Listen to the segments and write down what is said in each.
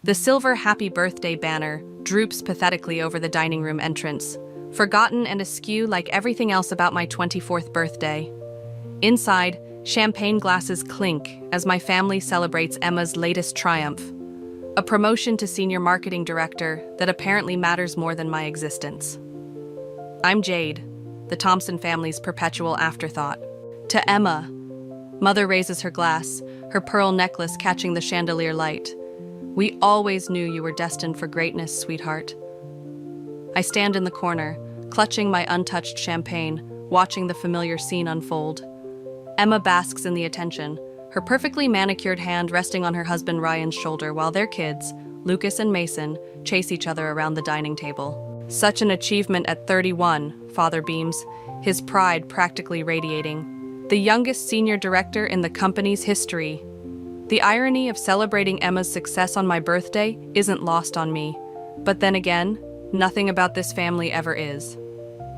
The silver happy birthday banner droops pathetically over the dining room entrance, forgotten and askew like everything else about my 24th birthday. Inside, champagne glasses clink as my family celebrates Emma's latest triumph, a promotion to senior marketing director that apparently matters more than my existence. I'm Jade, the Thompson family's perpetual afterthought. To Emma, Mother raises her glass, her pearl necklace catching the chandelier light. We always knew you were destined for greatness, sweetheart. I stand in the corner, clutching my untouched champagne, watching the familiar scene unfold. Emma basks in the attention, her perfectly manicured hand resting on her husband Ryan's shoulder while their kids, Lucas and Mason, chase each other around the dining table. Such an achievement at 31, Father beams, his pride practically radiating. The youngest senior director in the company's history. The irony of celebrating Emma's success on my birthday isn't lost on me. But then again, nothing about this family ever is.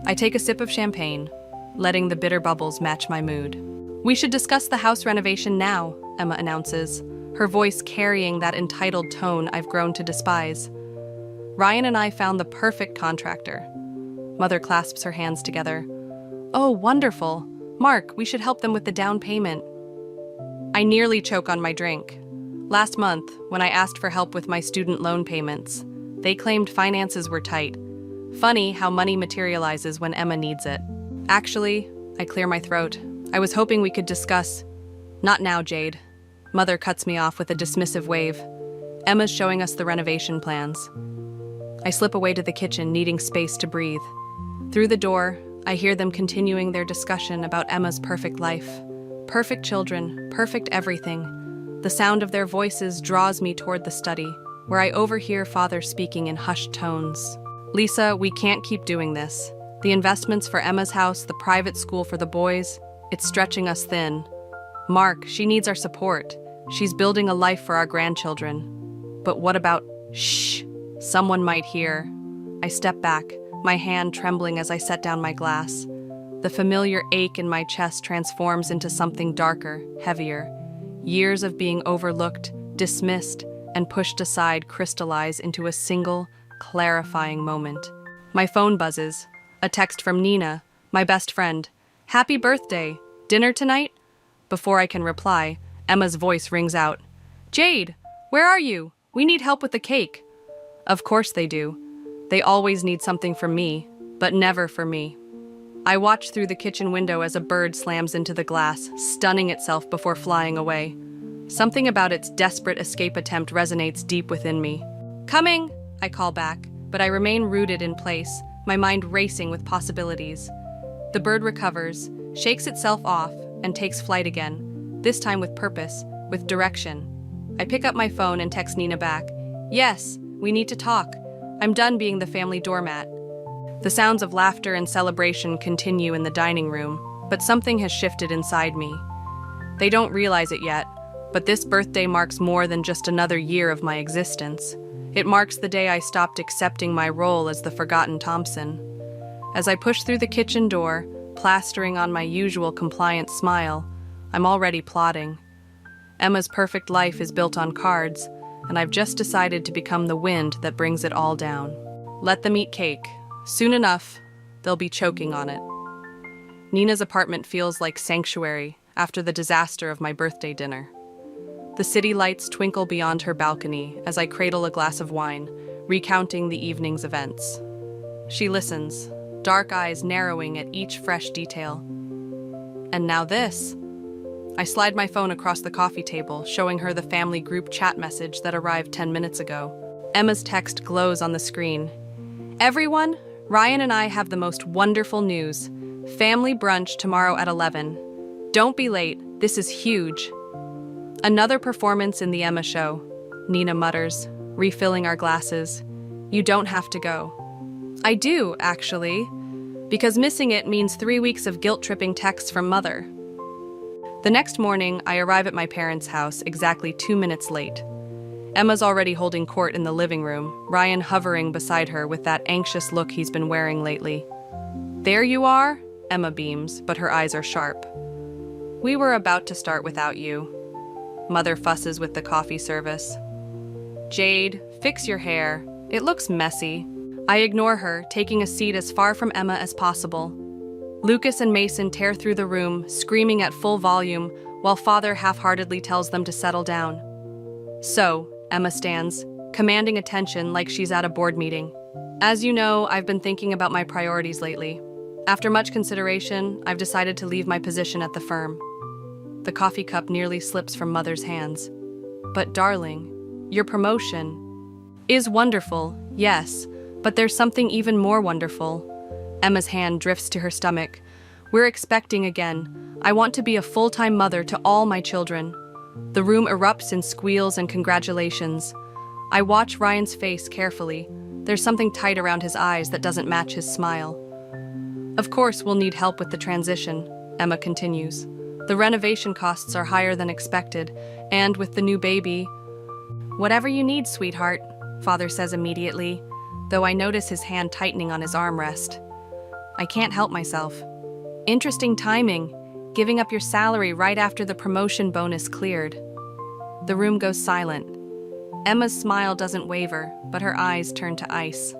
I take a sip of champagne, letting the bitter bubbles match my mood. We should discuss the house renovation now, Emma announces, her voice carrying that entitled tone I've grown to despise. Ryan and I found the perfect contractor. Mother clasps her hands together. Oh, wonderful. Mark, we should help them with the down payment. I nearly choke on my drink. Last month, when I asked for help with my student loan payments, they claimed finances were tight. Funny how money materializes when Emma needs it. Actually, I clear my throat. I was hoping we could discuss. Not now, Jade. Mother cuts me off with a dismissive wave. Emma's showing us the renovation plans. I slip away to the kitchen, needing space to breathe. Through the door, I hear them continuing their discussion about Emma's perfect life. Perfect children, perfect everything. The sound of their voices draws me toward the study, where I overhear Father speaking in hushed tones. Lisa, we can't keep doing this. The investments for Emma's house, the private school for the boys, it's stretching us thin. Mark, she needs our support. She's building a life for our grandchildren. But what about, shh, someone might hear. I step back, my hand trembling as I set down my glass. The familiar ache in my chest transforms into something darker, heavier. Years of being overlooked, dismissed, and pushed aside crystallize into a single, clarifying moment. My phone buzzes. A text from Nina, my best friend. Happy birthday. Dinner tonight? Before I can reply, Emma's voice rings out. Jade, where are you? We need help with the cake. Of course they do. They always need something from me, but never for me. I watch through the kitchen window as a bird slams into the glass, stunning itself before flying away. Something about its desperate escape attempt resonates deep within me. Coming, I call back, but I remain rooted in place, my mind racing with possibilities. The bird recovers, shakes itself off, and takes flight again, this time with purpose, with direction. I pick up my phone and text Nina back. Yes, we need to talk. I'm done being the family doormat. The sounds of laughter and celebration continue in the dining room, but something has shifted inside me. They don't realize it yet, but this birthday marks more than just another year of my existence. It marks the day I stopped accepting my role as the forgotten Thompson. As I push through the kitchen door, plastering on my usual compliant smile, I'm already plotting. Emma's perfect life is built on cards, and I've just decided to become the wind that brings it all down. Let them eat cake. Soon enough, they'll be choking on it. Nina's apartment feels like sanctuary after the disaster of my birthday dinner. The city lights twinkle beyond her balcony as I cradle a glass of wine, recounting the evening's events. She listens, dark eyes narrowing at each fresh detail. And now this. I slide my phone across the coffee table, showing her the family group chat message that arrived 10 minutes ago. Emma's text glows on the screen. Everyone, Ryan and I have the most wonderful news. Family brunch tomorrow at 11. Don't be late, this is huge. Another performance in the Emma show, Nina mutters, refilling our glasses. You don't have to go. I do, actually, because missing it means 3 weeks of guilt-tripping texts from Mother. The next morning, I arrive at my parents' house exactly 2 minutes late. Emma's already holding court in the living room, Ryan hovering beside her with that anxious look he's been wearing lately. There you are, Emma beams, but her eyes are sharp. We were about to start without you. Mother fusses with the coffee service. Jade, fix your hair. It looks messy. I ignore her, taking a seat as far from Emma as possible. Lucas and Mason tear through the room, screaming at full volume, while Father half-heartedly tells them to settle down. So, Emma stands, commanding attention like she's at a board meeting. As you know, I've been thinking about my priorities lately. After much consideration, I've decided to leave my position at the firm. The coffee cup nearly slips from Mother's hands. But darling, your promotion is wonderful, yes, but there's something even more wonderful. Emma's hand drifts to her stomach. We're expecting again. I want to be a full-time mother to all my children. The room erupts in squeals and congratulations. I watch Ryan's face carefully. There's something tight around his eyes that doesn't match his smile. Of course, we'll need help with the transition, Emma continues. The renovation costs are higher than expected, and with the new baby... Whatever you need, sweetheart, Father says immediately, though I notice his hand tightening on his armrest. I can't help myself. Interesting timing, giving up your salary right after the promotion bonus cleared. The room goes silent. Emma's smile doesn't waver, but her eyes turn to ice.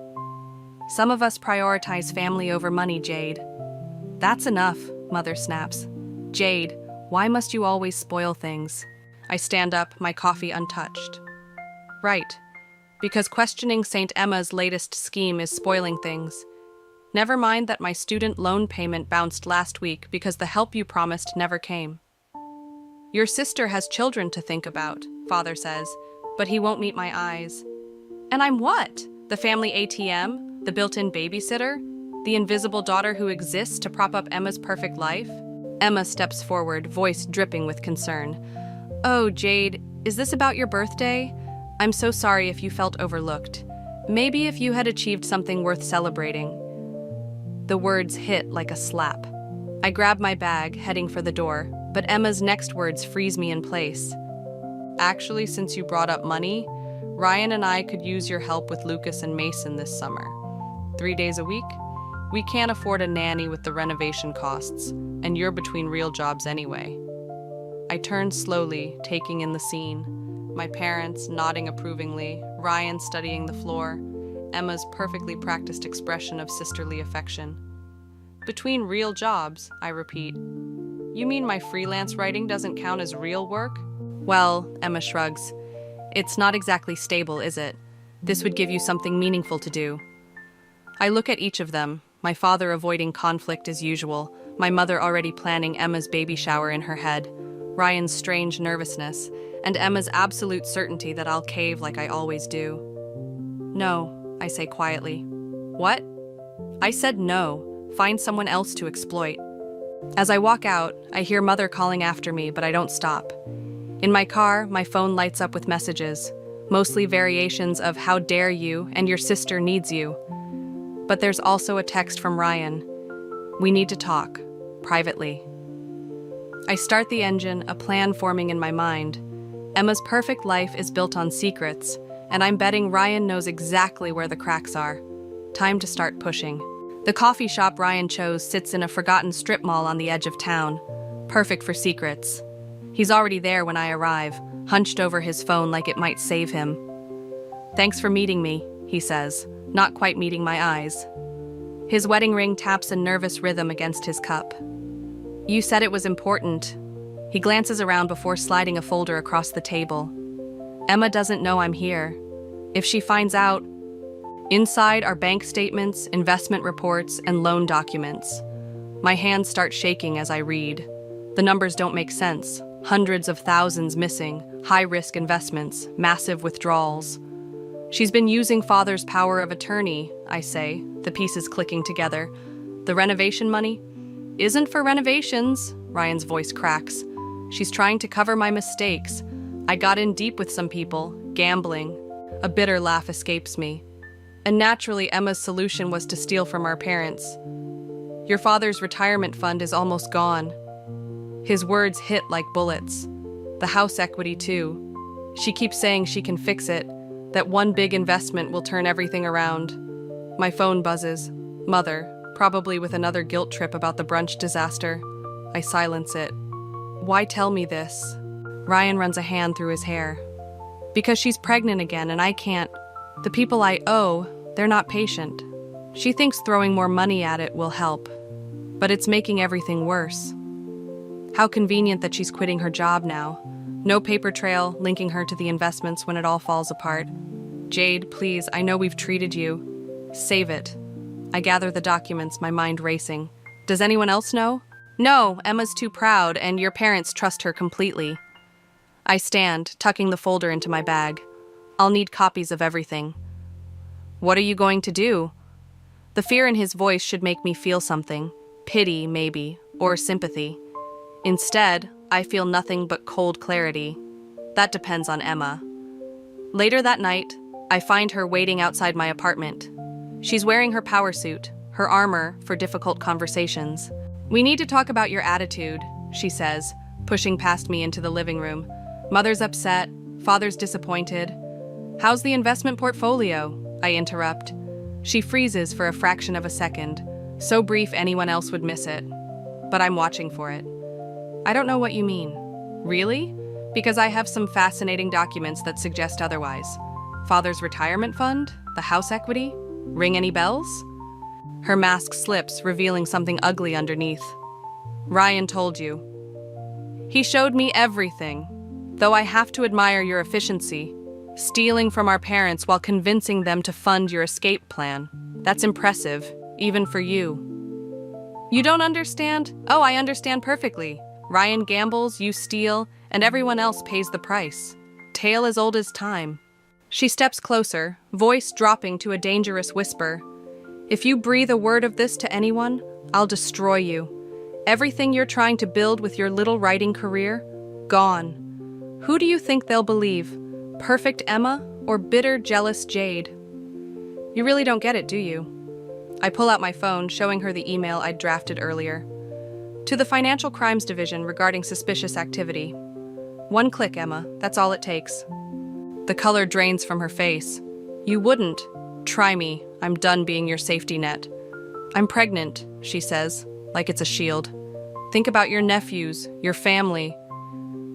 Some of us prioritize family over money, Jade. That's enough, Mother snaps. Jade, why must you always spoil things? I stand up, my coffee untouched. Right, because questioning St. Emma's latest scheme is spoiling things. Never mind that my student loan payment bounced last week because the help you promised never came. Your sister has children to think about, Father says, but he won't meet my eyes. And I'm what? The family ATM? The built-in babysitter? The invisible daughter who exists to prop up Emma's perfect life? Emma steps forward, voice dripping with concern. Oh, Jade, is this about your birthday? I'm so sorry if you felt overlooked. Maybe if you had achieved something worth celebrating. The words hit like a slap. I grab my bag, heading for the door, but Emma's next words freeze me in place. Actually, since you brought up money, Ryan and I could use your help with Lucas and Mason this summer. 3 days a week? We can't afford a nanny with the renovation costs, and you're between real jobs anyway. I turn slowly, taking in the scene. My parents nodding approvingly, Ryan studying the floor, Emma's perfectly practiced expression of sisterly affection. Between real jobs, I repeat. You mean my freelance writing doesn't count as real work? Well, Emma shrugs. It's not exactly stable, is it? This would give you something meaningful to do. I look at each of them, my father avoiding conflict as usual, my mother already planning Emma's baby shower in her head, Ryan's strange nervousness, and Emma's absolute certainty that I'll cave like I always do. No, I say quietly. What? I said no. Find someone else to exploit. As I walk out, I hear Mother calling after me, but I don't stop. In my car, my phone lights up with messages, mostly variations of "How dare you" and "Your sister needs you." But there's also a text from Ryan. We need to talk, privately. I start the engine, a plan forming in my mind. Emma's perfect life is built on secrets, and I'm betting Ryan knows exactly where the cracks are. Time to start pushing. The coffee shop Ryan chose sits in a forgotten strip mall on the edge of town. Perfect for secrets. He's already there when I arrive, hunched over his phone like it might save him. Thanks for meeting me, he says, not quite meeting my eyes. His wedding ring taps a nervous rhythm against his cup. You said it was important. He glances around before sliding a folder across the table. Emma doesn't know I'm here. If she finds out... Inside are bank statements, investment reports, and loan documents. My hands start shaking as I read. The numbers don't make sense. Hundreds of thousands missing, high-risk investments, massive withdrawals. She's been using Father's power of attorney, I say, the pieces clicking together. The renovation money? Isn't for renovations, Ryan's voice cracks. She's trying to cover my mistakes. I got in deep with some people, gambling. A bitter laugh escapes me. And naturally, Emma's solution was to steal from our parents. Your father's retirement fund is almost gone. His words hit like bullets. The house equity, too. She keeps saying she can fix it, that one big investment will turn everything around. My phone buzzes. Mother, probably with another guilt trip about the brunch disaster. I silence it. Why tell me this? Ryan runs a hand through his hair. Because she's pregnant again and I can't. The people I owe, they're not patient. She thinks throwing more money at it will help, but it's making everything worse. How convenient that she's quitting her job now. No paper trail linking her to the investments when it all falls apart. Jade, please, I know we've treated you. Save it. I gather the documents, my mind racing. Does anyone else know? No, Emma's too proud, and your parents trust her completely. I stand, tucking the folder into my bag. I'll need copies of everything. What are you going to do? The fear in his voice should make me feel something. Pity, maybe, or sympathy. Instead, I feel nothing but cold clarity. That depends on Emma. Later that night, I find her waiting outside my apartment. She's wearing her power suit, her armor for difficult conversations. We need to talk about your attitude, she says, pushing past me into the living room. Mother's upset, father's disappointed. How's the investment portfolio? I interrupt. She freezes for a fraction of a second, so brief anyone else would miss it. But I'm watching for it. I don't know what you mean. Really? Because I have some fascinating documents that suggest otherwise. Father's retirement fund? The house equity? Ring any bells? Her mask slips, revealing something ugly underneath. Ryan told you. He showed me everything, though I have to admire your efficiency. Stealing from our parents while convincing them to fund your escape plan. That's impressive, even for you. You don't understand? Oh, I understand perfectly. Ryan gambles, you steal, and everyone else pays the price. Tale as old as time. She steps closer, voice dropping to a dangerous whisper. If you breathe a word of this to anyone, I'll destroy you. Everything you're trying to build with your little writing career, gone. Who do you think they'll believe? Perfect Emma or bitter, jealous Jade? You really don't get it, do you? I pull out my phone, showing her the email I'd drafted earlier. To the Financial Crimes Division regarding suspicious activity. One click, Emma. That's all it takes. The color drains from her face. You wouldn't. Try me. I'm done being your safety net. I'm pregnant, she says, like it's a shield. Think about your nephews, your family.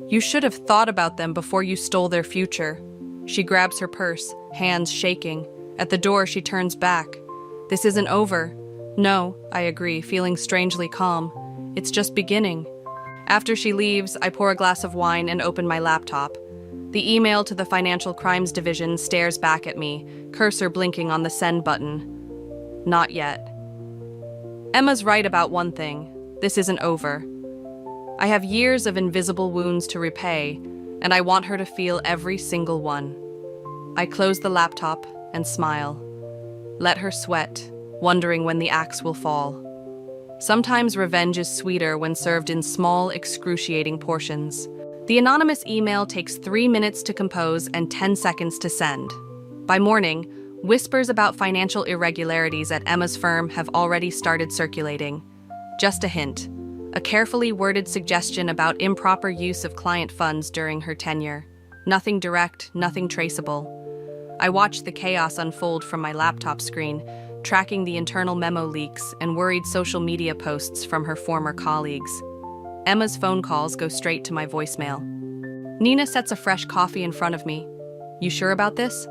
You should have thought about them before you stole their future. She grabs her purse, hands shaking. At the door, she turns back. This isn't over. No, I agree, feeling strangely calm. It's just beginning. After she leaves, I pour a glass of wine and open my laptop. The email to the Financial Crimes Division stares back at me, cursor blinking on the send button. Not yet. Emma's right about one thing. This isn't over. I have years of invisible wounds to repay, and I want her to feel every single one. I close the laptop and smile. Let her sweat, wondering when the axe will fall. Sometimes revenge is sweeter when served in small, excruciating portions. The anonymous email takes 3 minutes to compose and 10 seconds to send. By morning, whispers about financial irregularities at Emma's firm have already started circulating. Just a hint. A carefully worded suggestion about improper use of client funds during her tenure. Nothing direct, nothing traceable. I watched the chaos unfold from my laptop screen, tracking the internal memo leaks and worried social media posts from her former colleagues. Emma's phone calls go straight to my voicemail. Nina sets a fresh coffee in front of me. You sure about this?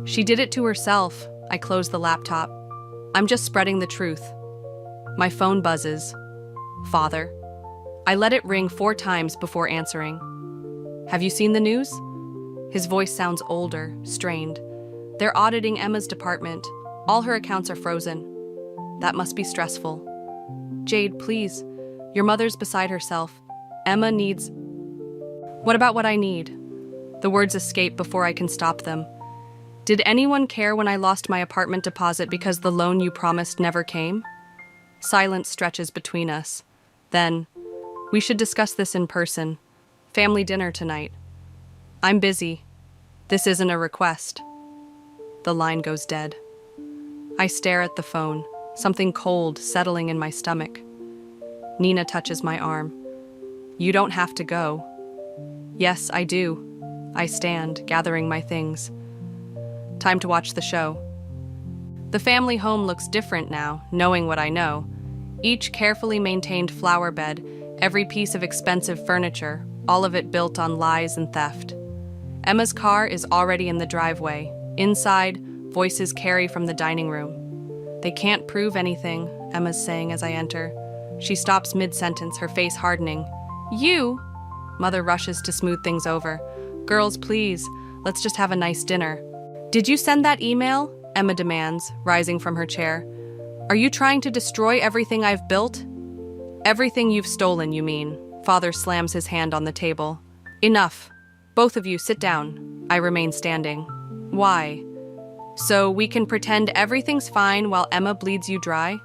She did it to herself. I close the laptop. I'm just spreading the truth. My phone buzzes. Father. I let it ring 4 times before answering. Have you seen the news? His voice sounds older, strained. They're auditing Emma's department. All her accounts are frozen. That must be stressful. Jade, please. Your mother's beside herself. Emma needs... What about what I need? The words escape before I can stop them. Did anyone care when I lost my apartment deposit because the loan you promised never came? Silence stretches between us. Then, we should discuss this in person. Family dinner tonight. I'm busy. This isn't a request. The line goes dead. I stare at the phone, something cold settling in my stomach. Nina touches my arm. You don't have to go. Yes, I do. I stand, gathering my things. Time to watch the show. The family home looks different now, knowing what I know. Each carefully maintained flower bed, every piece of expensive furniture, all of it built on lies and theft. Emma's car is already in the driveway. Inside, voices carry from the dining room. "They can't prove anything," Emma's saying as I enter. She stops mid-sentence, her face hardening. "You?" Mother rushes to smooth things over. "Girls, please, let's just have a nice dinner." "Did you send that email?" Emma demands, rising from her chair. "Are you trying to destroy everything I've built?" "Everything you've stolen, you mean." Father slams his hand on the table. "Enough. Both of you sit down." I remain standing. "Why? So we can pretend everything's fine while Emma bleeds you dry?"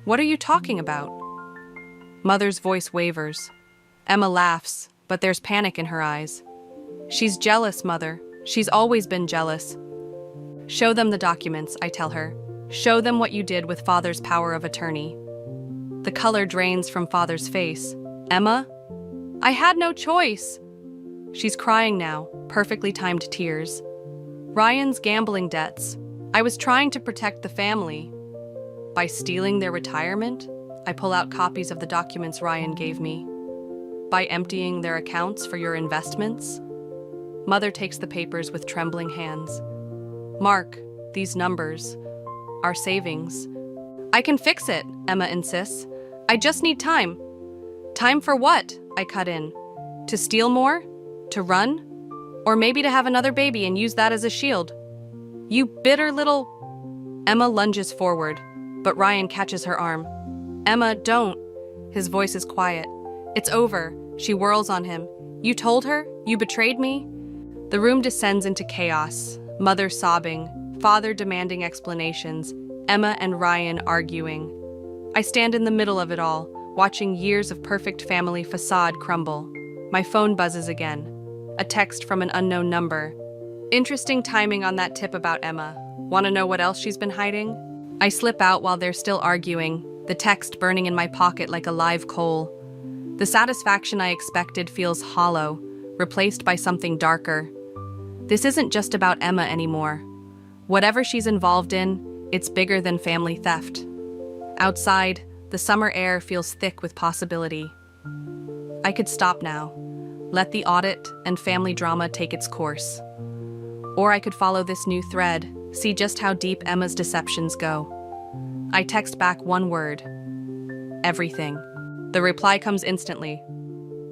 "What are you talking about?" Mother's voice wavers. Emma laughs, but there's panic in her eyes. "She's jealous, Mother. She's always been jealous." "Show them the documents," I tell her. "Show them what you did with Father's power of attorney." The color drains from Father's face. "Emma? I had no choice." She's crying now, perfectly timed tears. "Ryan's gambling debts. I was trying to protect the family." "By stealing their retirement?" I pull out copies of the documents Ryan gave me. "By emptying their accounts for your investments?" Mother takes the papers with trembling hands. "Mark, these numbers. Our savings." "I can fix it," Emma insists. "I just need time." "Time for what?" I cut in. "To steal more? To run? Or maybe to have another baby and use that as a shield?" "You bitter little—" Emma lunges forward, but Ryan catches her arm. "Emma, don't." His voice is quiet. "It's over." She whirls on him. "You told her? You betrayed me?" The room descends into chaos. Mother sobbing, Father demanding explanations, Emma and Ryan arguing. I stand in the middle of it all, watching years of perfect family facade crumble. My phone buzzes again. A text from an unknown number. Interesting timing on that tip about Emma. Want to know what else she's been hiding? I slip out while they're still arguing, the text burning in my pocket like a live coal. The satisfaction I expected feels hollow, replaced by something darker. This isn't just about Emma anymore. Whatever she's involved in, it's bigger than family theft. Outside, the summer air feels thick with possibility. I could stop now, let the audit and family drama take its course. Or I could follow this new thread, see just how deep Emma's deceptions go. I text back one word. Everything. The reply comes instantly.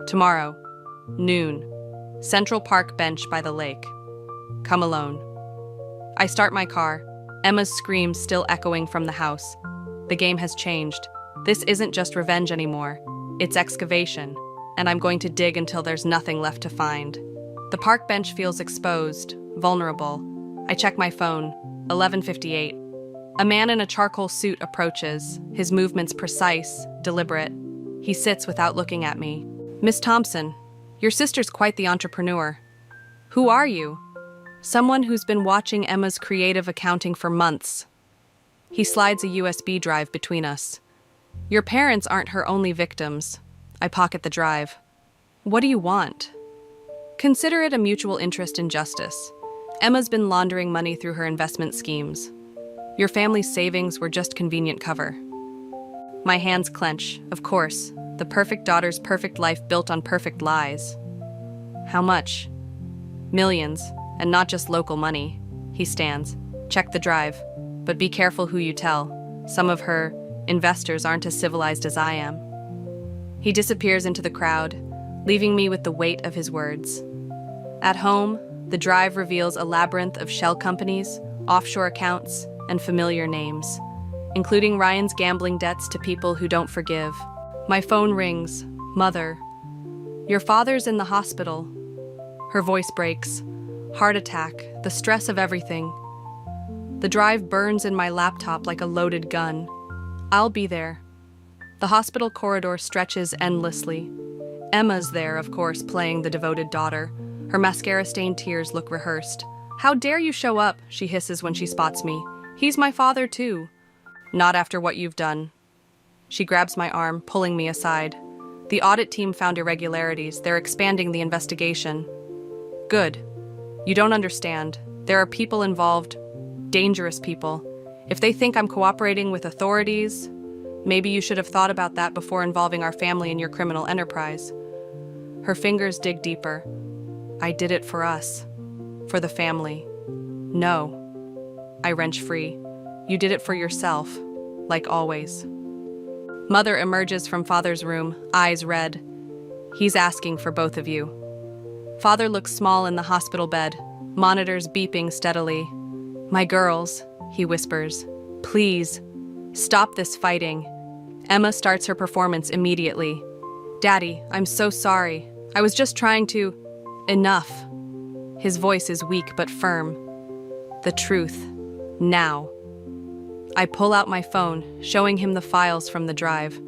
Tomorrow, noon, Central Park bench by the lake. Come alone. I start my car, Emma's screams still echoing from the house. The game has changed. This isn't just revenge anymore. It's excavation, and I'm going to dig until there's nothing left to find. The park bench feels exposed, vulnerable. I check my phone, 11:58. A man in a charcoal suit approaches, his movements precise, deliberate. He sits without looking at me. "Miss Thompson, your sister's quite the entrepreneur." "Who are you?" "Someone who's been watching Emma's creative accounting for months." He slides a USB drive between us. "Your parents aren't her only victims." I pocket the drive. "What do you want?" "Consider it a mutual interest in justice. Emma's been laundering money through her investment schemes. Your family's savings were just convenient cover." My hands clench. Of course, the perfect daughter's perfect life built on perfect lies. "How much?" "Millions, and not just local money." He stands. "Check the drive, but be careful who you tell. Some of her investors aren't as civilized as I am." He disappears into the crowd, leaving me with the weight of his words. At home, the drive reveals a labyrinth of shell companies, offshore accounts, and familiar names, including Ryan's gambling debts to people who don't forgive. My phone rings. "Mother, your father's in the hospital." Her voice breaks. Heart attack, the stress of everything. The drive burns in my laptop like a loaded gun. I'll be there. The hospital corridor stretches endlessly. Emma's there, of course, playing the devoted daughter. Her mascara-stained tears look rehearsed. "How dare you show up?" she hisses when she spots me. "He's my father, too." "Not after what you've done." She grabs my arm, pulling me aside. "The audit team found irregularities. They're expanding the investigation." "Good. You don't understand. There are people involved, dangerous people. If they think I'm cooperating with authorities, maybe you should have thought about that before involving our family in your criminal enterprise." Her fingers dig deeper. I did it for us. For the family. No. I wrench free. You did it for yourself. Like always. Mother emerges from father's room, eyes red. He's asking for both of you. Father looks small in the hospital bed, monitors beeping steadily. My girls, he whispers. Please, stop this fighting. Emma starts her performance immediately. Daddy, I'm so sorry. I was just trying to... Enough. His voice is weak but firm. The truth. Now. I pull out my phone, showing him the files from the drive.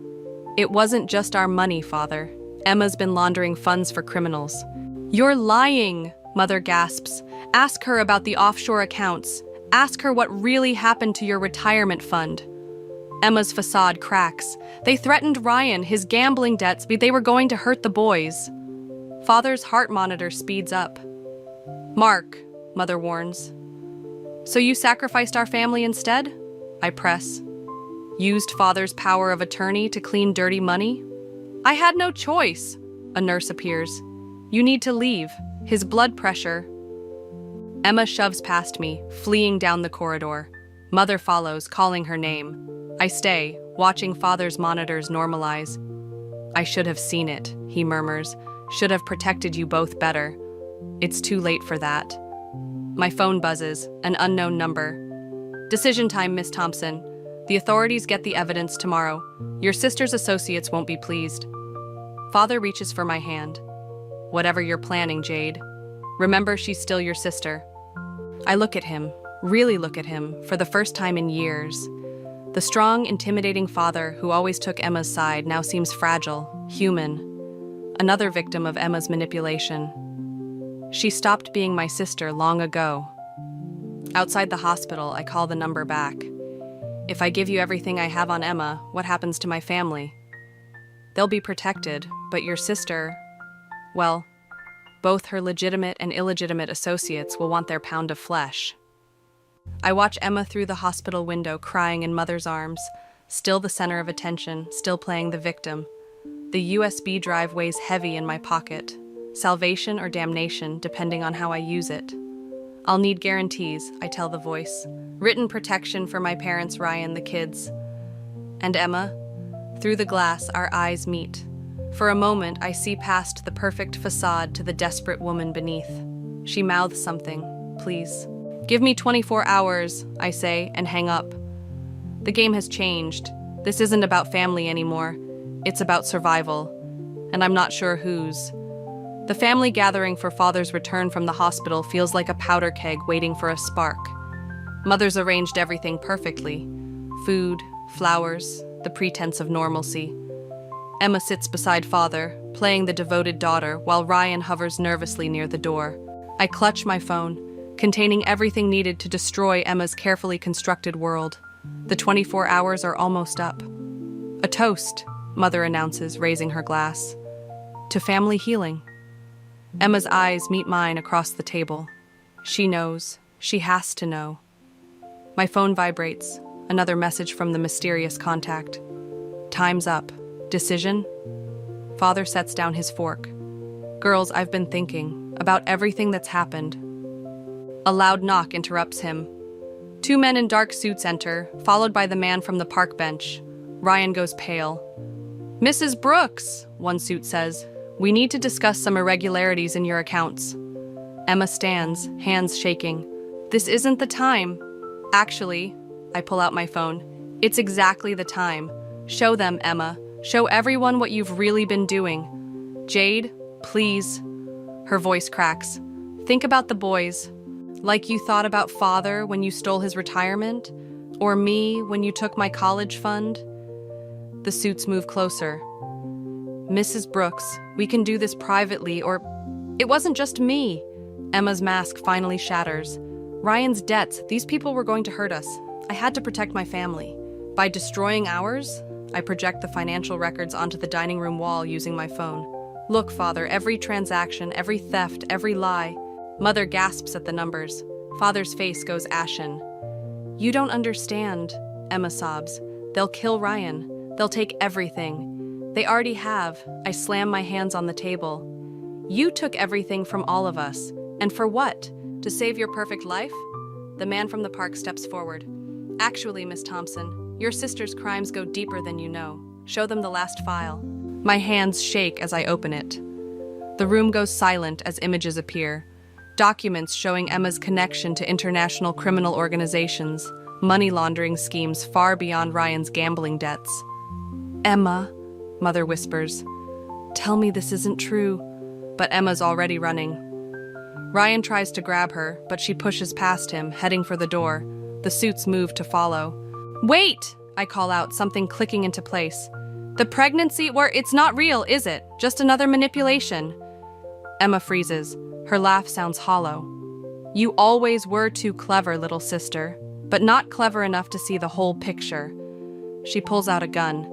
It wasn't just our money, Father. Emma's been laundering funds for criminals. You're lying, Mother gasps. Ask her about the offshore accounts. Ask her what really happened to your retirement fund. Emma's facade cracks. They threatened Ryan, his gambling debts, but they were going to hurt the boys. Father's heart monitor speeds up. Mark, Mother warns. So you sacrificed our family instead? I press. Used Father's power of attorney to clean dirty money? I had no choice. A nurse appears. You need to leave. His blood pressure. Emma shoves past me, fleeing down the corridor. Mother follows, calling her name. I stay, watching Father's monitors normalize. I should have seen it, he murmurs. Should have protected you both better. It's too late for that. My phone buzzes, an unknown number. Decision time, Miss Thompson. The authorities get the evidence tomorrow. Your sister's associates won't be pleased. Father reaches for my hand. Whatever you're planning, Jade. Remember, she's still your sister. I look at him, really look at him, for the first time in years. The strong, intimidating father who always took Emma's side now seems fragile, human. Another victim of Emma's manipulation. She stopped being my sister long ago. Outside the hospital, I call the number back. If I give you everything I have on Emma, what happens to my family? They'll be protected, but your sister, well, both her legitimate and illegitimate associates will want their pound of flesh. I watch Emma through the hospital window, crying in Mother's arms, still the center of attention, still playing the victim. The USB drive weighs heavy in my pocket. Salvation or damnation, depending on how I use it. I'll need guarantees, I tell the voice. Written protection for my parents, Ryan, the kids. And Emma? Through the glass, our eyes meet. For a moment, I see past the perfect facade to the desperate woman beneath. She mouths something. Please. Give me 24 hours, I say, and hang up. The game has changed. This isn't about family anymore. It's about survival. And I'm not sure whose. The family gathering for Father's return from the hospital feels like a powder keg waiting for a spark. Mother's arranged everything perfectly. Food, flowers, the pretense of normalcy. Emma sits beside Father, playing the devoted daughter, while Ryan hovers nervously near the door. I clutch my phone, containing everything needed to destroy Emma's carefully constructed world. The 24 hours are almost up. A toast, Mother announces, raising her glass. To family healing. Emma's eyes meet mine across the table. She knows. She has to know. My phone vibrates. Another message from the mysterious contact. Time's up. Decision? Father sets down his fork. Girls, I've been thinking about everything that's happened. A loud knock interrupts him. Two men in dark suits enter, followed by the man from the park bench. Ryan goes pale. Mrs. Brooks, one suit says. We need to discuss some irregularities in your accounts. Emma stands, hands shaking. This isn't the time. Actually, I pull out my phone. It's exactly the time. Show them, Emma. Show everyone what you've really been doing. Jade, please. Her voice cracks. Think about the boys. Like you thought about Father when you stole his retirement? Or me when you took my college fund? The suits move closer. Mrs. Brooks, we can do this privately, or... It wasn't just me. Emma's mask finally shatters. Ryan's debts, these people were going to hurt us. I had to protect my family. By destroying ours, I project the financial records onto the dining room wall using my phone. Look, Father, every transaction, every theft, every lie. Mother gasps at the numbers. Father's face goes ashen. You don't understand, Emma sobs. They'll kill Ryan. They'll take everything. They already have. I slam my hands on the table. You took everything from all of us. And for what? To save your perfect life? The man from the park steps forward. Actually, Miss Thompson, your sister's crimes go deeper than you know. Show them the last file. My hands shake as I open it. The room goes silent as images appear. Documents showing Emma's connection to international criminal organizations, money laundering schemes far beyond Ryan's gambling debts. Emma, Mother whispers, tell me this isn't true. But Emma's already running. Ryan tries to grab her, but she pushes past him, heading for the door. The suits move to follow. Wait! I call out, something clicking into place. The pregnancy, it's not real, is it? Just another manipulation. Emma freezes. Her laugh sounds hollow. You always were too clever, little sister, but not clever enough to see the whole picture. She pulls out a gun.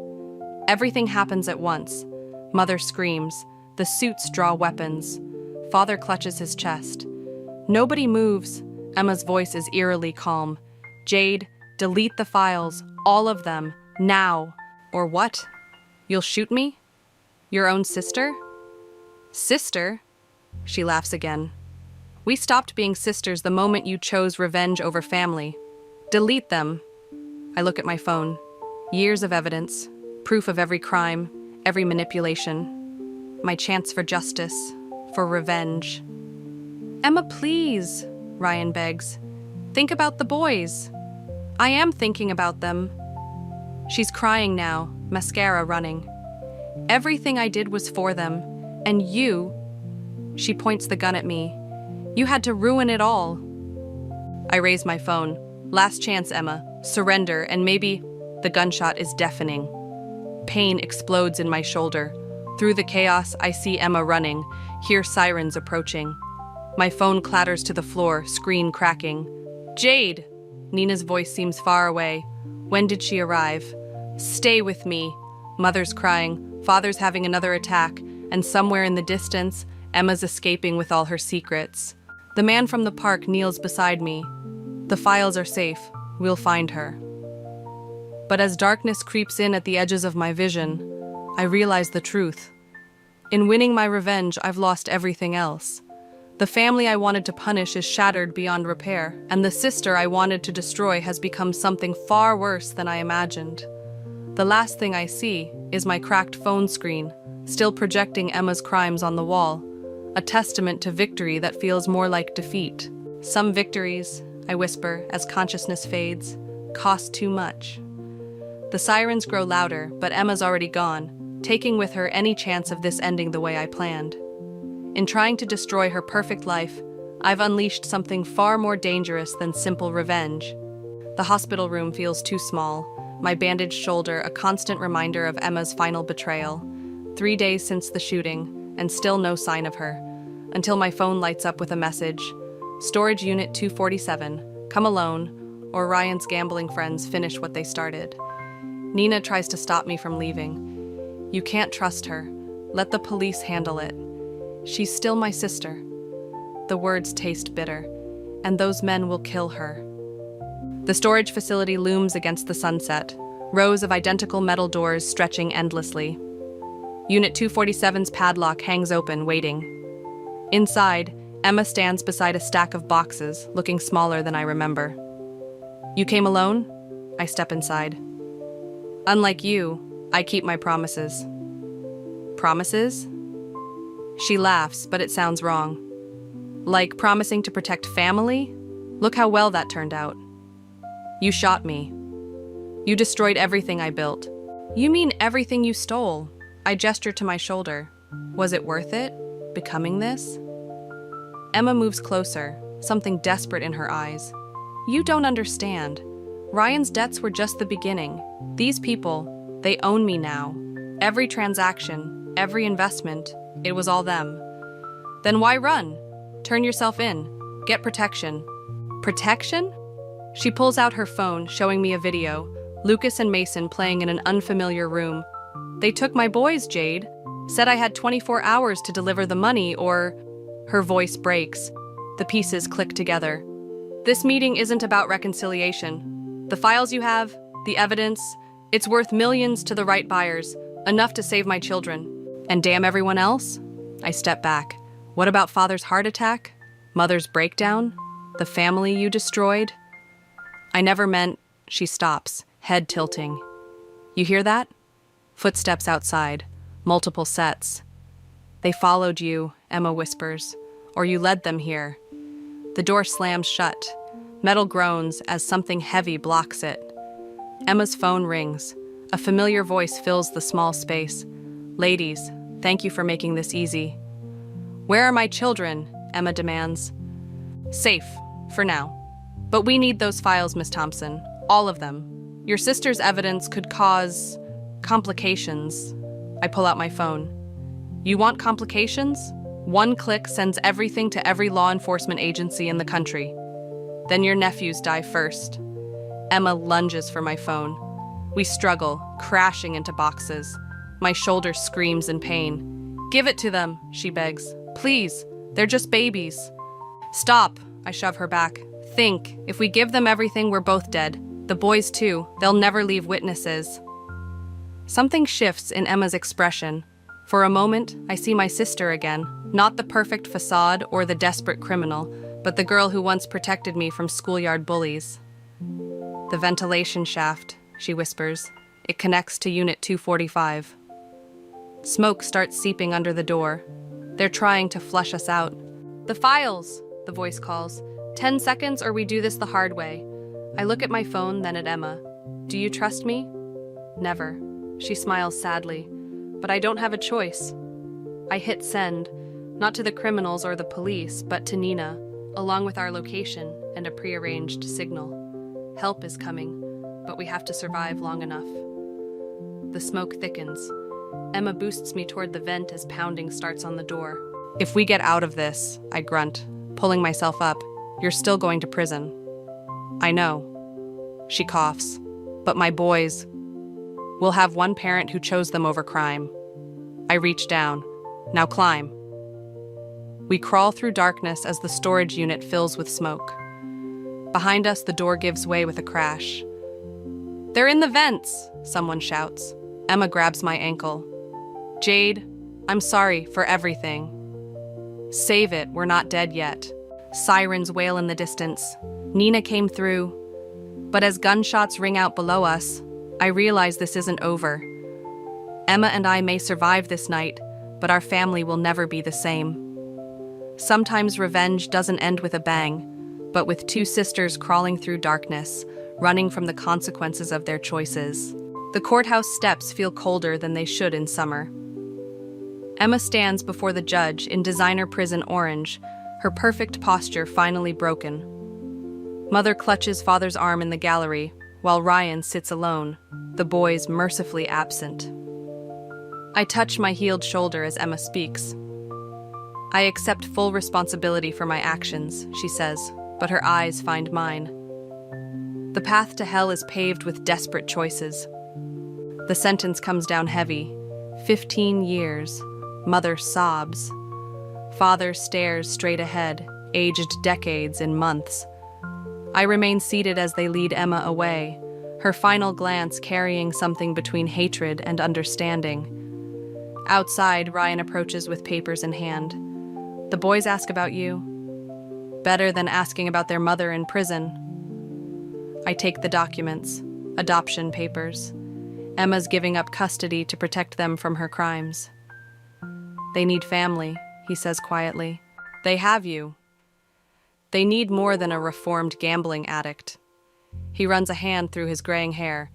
Everything happens at once. Mother screams. The suits draw weapons. Father clutches his chest. Nobody moves. Emma's voice is eerily calm. Jade, delete the files, all of them, now. Or what? You'll shoot me? Your own sister? Sister? She laughs again. We stopped being sisters the moment you chose revenge over family. Delete them. I look at my phone. Years of evidence, proof of every crime, every manipulation. My chance for justice, for revenge. Emma, please, Ryan begs. Think about the boys. I am thinking about them. She's crying now, mascara running. Everything I did was for them, and you, she points the gun at me, you had to ruin it all. I raise my phone. Last chance, Emma. Surrender, and maybe the gunshot is deafening. Pain explodes in my shoulder. Through the chaos, I see Emma running, hear sirens approaching. My phone clatters to the floor, screen cracking. Jade! Nina's voice seems far away. When did she arrive? Stay with me. Mother's crying, father's having another attack, and somewhere in the distance, Emma's escaping with all her secrets. The man from the park kneels beside me. The files are safe. We'll find her. But as darkness creeps in at the edges of my vision, I realize the truth. In winning my revenge, I've lost everything else. The family I wanted to punish is shattered beyond repair, and the sister I wanted to destroy has become something far worse than I imagined. The last thing I see is my cracked phone screen, still projecting Emma's crimes on the wall, a testament to victory that feels more like defeat. Some victories, I whisper as consciousness fades, cost too much. The sirens grow louder, but Emma's already gone, taking with her any chance of this ending the way I planned. In trying to destroy her perfect life, I've unleashed something far more dangerous than simple revenge. The hospital room feels too small, my bandaged shoulder a constant reminder of Emma's final betrayal. 3 days since the shooting, and still no sign of her, until my phone lights up with a message. Storage Unit 247, come alone, or Ryan's gambling friends finish what they started. Nina tries to stop me from leaving. You can't trust her. Let the police handle it. She's still my sister. The words taste bitter, and those men will kill her. The storage facility looms against the sunset, rows of identical metal doors stretching endlessly. Unit 247's padlock hangs open, waiting. Inside, Emma stands beside a stack of boxes, looking smaller than I remember. You came alone? I step inside. Unlike you, I keep my promises. Promises? She laughs, but it sounds wrong. Like promising to protect family? Look how well that turned out. You shot me. You destroyed everything I built. You mean everything you stole? I gestured to my shoulder. Was it worth it? Becoming this? Emma moves closer, something desperate in her eyes. You don't understand. Ryan's debts were just the beginning. These people, they own me now. Every transaction, every investment, it was all them. Then why run? Turn yourself in. Get protection. Protection? She pulls out her phone, showing me a video. Lucas and Mason playing in an unfamiliar room. They took my boys, Jade. Said I had 24 hours to deliver the money or... Her voice breaks. The pieces click together. This meeting isn't about reconciliation. The files you have, the evidence, it's worth millions to the right buyers, enough to save my children. And damn everyone else? I step back. What about father's heart attack? Mother's breakdown? The family you destroyed? I never meant... She stops, head tilting. You hear that? Footsteps outside, multiple sets. They followed you, Emma whispers, or you led them here. The door slams shut. Metal groans as something heavy blocks it. Emma's phone rings. A familiar voice fills the small space. Ladies, thank you for making this easy. Where are my children? Emma demands. Safe, for now. But we need those files, Miss Thompson. All of them. Your sister's evidence could cause... complications. I pull out my phone. You want complications? One click sends everything to every law enforcement agency in the country. Then your nephews die first. Emma lunges for my phone. We struggle, crashing into boxes. My shoulder screams in pain. Give it to them, she begs. Please, they're just babies. Stop, I shove her back. Think, if we give them everything, we're both dead. The boys too, they'll never leave witnesses. Something shifts in Emma's expression. For a moment, I see my sister again, not the perfect facade or the desperate criminal, but the girl who once protected me from schoolyard bullies. The ventilation shaft, she whispers. It connects to Unit 245. Smoke starts seeping under the door. They're trying to flush us out. The files, the voice calls. 10 seconds or we do this the hard way. I look at my phone, then at Emma. Do you trust me? Never. She smiles sadly. But I don't have a choice. I hit send, not to the criminals or the police, but to Nina, along with our location and a prearranged signal. Help is coming, but we have to survive long enough. The smoke thickens. Emma boosts me toward the vent as pounding starts on the door. If we get out of this, I grunt, pulling myself up, you're still going to prison. I know. She coughs. But my boys... We'll have one parent who chose them over crime. I reach down. Now climb. We crawl through darkness as the storage unit fills with smoke. Behind us, the door gives way with a crash. They're in the vents, someone shouts. Emma grabs my ankle. Jade, I'm sorry for everything. Save it, we're not dead yet. Sirens wail in the distance. Nina came through. But as gunshots ring out below us, I realize this isn't over. Emma and I may survive this night, but our family will never be the same. Sometimes revenge doesn't end with a bang, but with two sisters crawling through darkness, running from the consequences of their choices. The courthouse steps feel colder than they should in summer. Emma stands before the judge in designer prison orange, her perfect posture finally broken. Mother clutches father's arm in the gallery, while Ryan sits alone, the boys mercifully absent. I touch my healed shoulder as Emma speaks. I accept full responsibility for my actions, she says, but her eyes find mine. The path to hell is paved with desperate choices. The sentence comes down heavy. 15 years. Mother sobs. Father stares straight ahead, aged decades in months. I remain seated as they lead Emma away, her final glance carrying something between hatred and understanding. Outside, Ryan approaches with papers in hand. The boys ask about you. Better than asking about their mother in prison. I take the documents, adoption papers. Emma's giving up custody to protect them from her crimes. They need family, he says quietly. They have you. They need more than a reformed gambling addict. He runs a hand through his graying hair.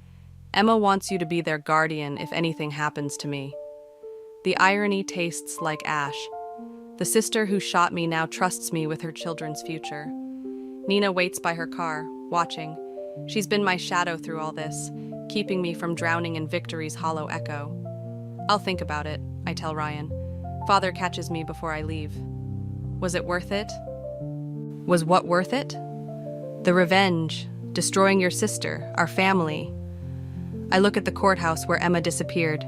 Emma wants you to be their guardian if anything happens to me. The irony tastes like ash. The sister who shot me now trusts me with her children's future. Nina waits by her car, watching. She's been my shadow through all this, keeping me from drowning in victory's hollow echo. I'll think about it, I tell Ryan. Father catches me before I leave. Was it worth it? Was what worth it? The revenge, destroying your sister, our family. I look at the courthouse where Emma disappeared.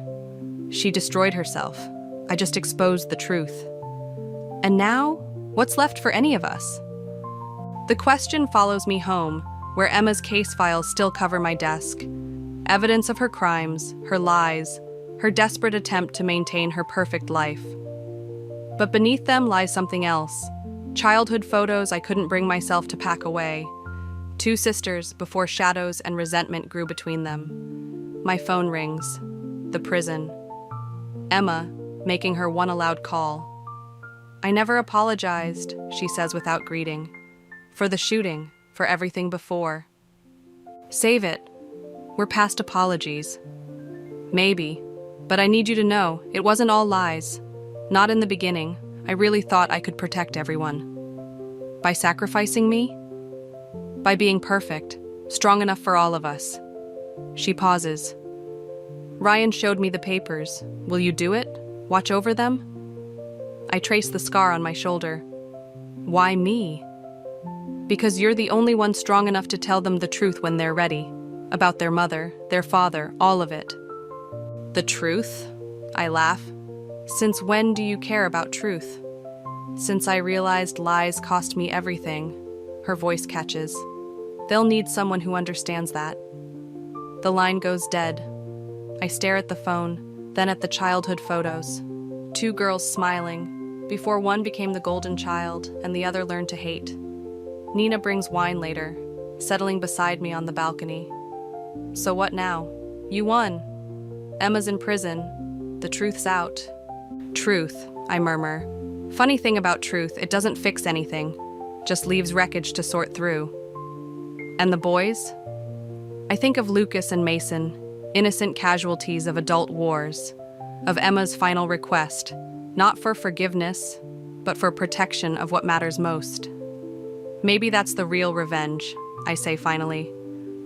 She destroyed herself. I just exposed the truth. And now, what's left for any of us? The question follows me home, where Emma's case files still cover my desk. Evidence of her crimes, her lies, her desperate attempt to maintain her perfect life. But beneath them lies something else. Childhood photos I couldn't bring myself to pack away. Two sisters before shadows and resentment grew between them. My phone rings. The prison. Emma, making her one aloud call. "I never apologized," she says without greeting. "For the shooting, for everything before." "Save it. We're past apologies." "Maybe. But I need you to know, it wasn't all lies. Not in the beginning. I really thought I could protect everyone." "By sacrificing me?" "By being perfect, strong enough for all of us." She pauses. "Ryan showed me the papers. Will you do it? Watch over them?" I trace the scar on my shoulder. "Why me?" "Because you're the only one strong enough to tell them the truth when they're ready. About their mother, their father, all of it." "The truth?" I laugh. "Since when do you care about truth?" "Since I realized lies cost me everything." Her voice catches. "They'll need someone who understands that." The line goes dead. I stare at the phone, then at the childhood photos. Two girls smiling, before one became the golden child and the other learned to hate. Nina brings wine later, settling beside me on the balcony. "So what now? You won. Emma's in prison. The truth's out." "Truth," I murmur. Funny thing about truth, it doesn't fix anything, just leaves wreckage to sort through. And the boys? I think of Lucas and Mason, innocent casualties of adult wars, of Emma's final request, not for forgiveness, but for protection of what matters most. Maybe that's the real revenge, I say finally.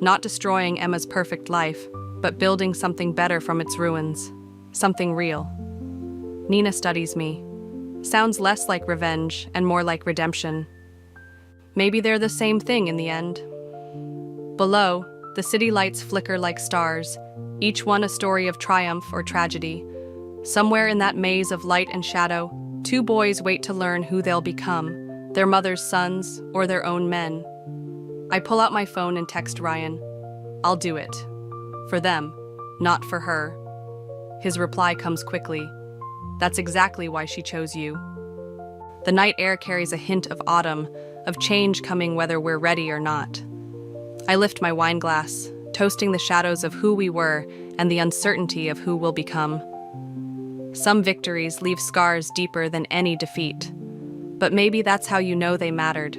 Not destroying Emma's perfect life, but building something better from its ruins. Something real. Nina studies me. Sounds less like revenge and more like redemption. Maybe they're the same thing in the end. Below, the city lights flicker like stars, each one a story of triumph or tragedy. Somewhere in that maze of light and shadow, two boys wait to learn who they'll become, their mother's sons or their own men. I pull out my phone and text Ryan. "I'll do it. For them, not for her." His reply comes quickly. "That's exactly why she chose you." The night air carries a hint of autumn, of change coming whether we're ready or not. I lift my wine glass, toasting the shadows of who we were and the uncertainty of who we'll become. Some victories leave scars deeper than any defeat. But maybe that's how you know they mattered.